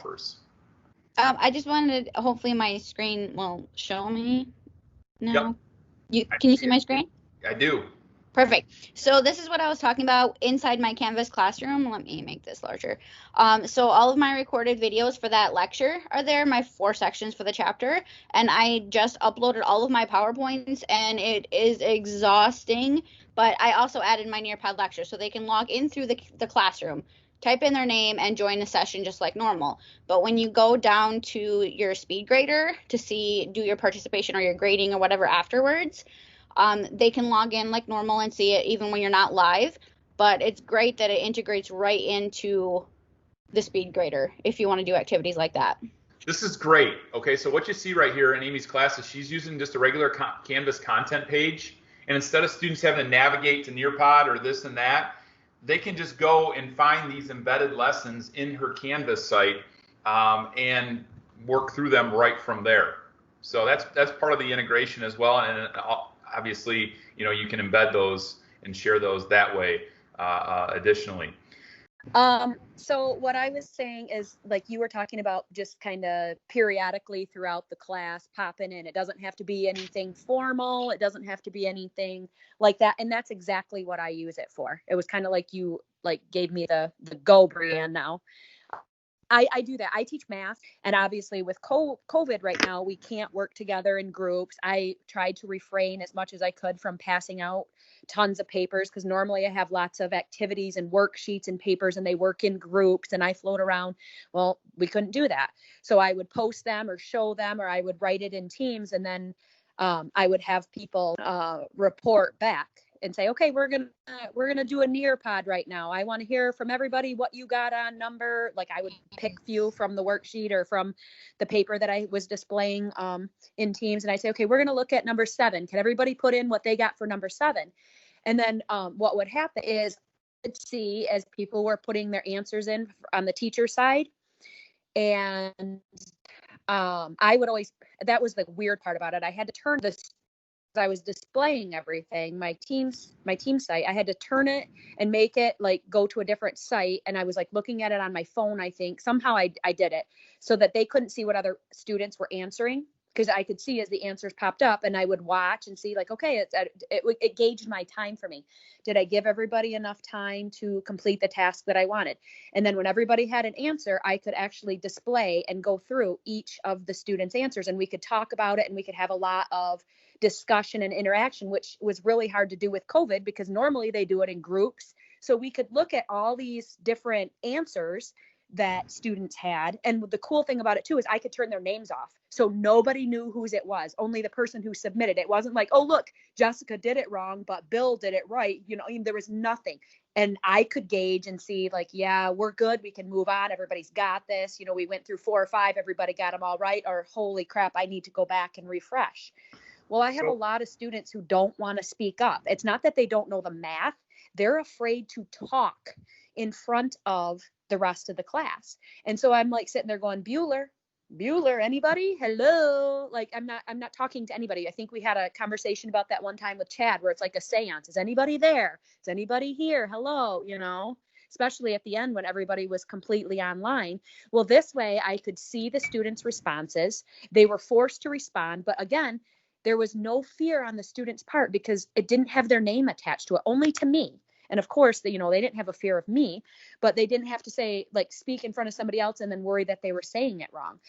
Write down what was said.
offers. I just wanted, hopefully my screen will show me now. Yep. Can you see my screen? I do. Perfect. So this is what I was talking about inside my Canvas classroom. Let me make this larger. So all of my recorded videos for that lecture are there, my 4 sections for the chapter, and I just uploaded all of my PowerPoints, and it is exhausting, but I also added my Nearpod lecture, so they can log in through the classroom, type in their name, and join the session just like normal. But when you go down to your speed grader to do your participation or your grading or whatever afterwards, they can log in like normal and see it even when you're not live, but it's great that it integrates right into the speed grader if you want to do activities like that. This is great. Okay, so what you see right here in Amy's class is she's using just a regular Canvas content page, and instead of students having to navigate to Nearpod or this and that, they can just go and find these embedded lessons in her Canvas site and work through them right from there. So that's part of the integration as well, and obviously, you can embed those and share those that way additionally. So what I was saying is, like you were talking about, just kind of periodically throughout the class popping in. It doesn't have to be anything formal. It doesn't have to be anything like that. And that's exactly what I use it for. It was kind of like you gave me the go brand now. I do that. I teach math, and obviously with COVID right now, we can't work together in groups. I tried to refrain as much as I could from passing out tons of papers, because normally I have lots of activities and worksheets and papers, and they work in groups and I float around. Well, we couldn't do that. So I would post them or show them, or I would write it in Teams, and then I would have people report back and say, okay, we're gonna do a Nearpod right now. I want to hear from everybody what you got on number. Like, I would pick few from the worksheet or from the paper that I was displaying in Teams, and I say, okay, we're gonna look at number 7. Can everybody put in what they got for number 7? And then what would happen is, I'd see as people were putting their answers in on the teacher side, and I would always, that was the weird part about it. I had to turn this. I was displaying everything, my team site. I had to turn it and make it go to a different site. And I was looking at it on my phone. I think somehow I did it so that they couldn't see what other students were answering, because I could see as the answers popped up, and I would watch and see okay, it gauged my time for me. Did I give everybody enough time to complete the task that I wanted? And then when everybody had an answer, I could actually display and go through each of the students' answers, and we could talk about it, and we could have a lot of discussion and interaction, which was really hard to do with COVID, because normally they do it in groups. So we could look at all these different answers that students had. And the cool thing about it too is I could turn their names off. So nobody knew whose it was, only the person who submitted. It wasn't like, oh, look, Jessica did it wrong, but Bill did it right. There was nothing. And I could gauge and see yeah, we're good. We can move on. Everybody's got this. We went through 4 or 5. Everybody got them all right. Or holy crap, I need to go back and refresh. Well, I have a lot of students who don't want to speak up. It's not that they don't know the math. They're afraid to talk in front of the rest of the class. And so I'm sitting there going, Bueller, anybody? Hello? I'm not talking to anybody. I think we had a conversation about that one time with Chad, where it's like a seance. Is anybody there? Is anybody here? Hello? Especially at the end when everybody was completely online. Well, this way I could see the students' responses. They were forced to respond. But again, there was no fear on the students' part, because it didn't have their name attached to it, only to me. And of course, they didn't have a fear of me, but they didn't have to say, speak in front of somebody else and then worry that they were saying it wrong.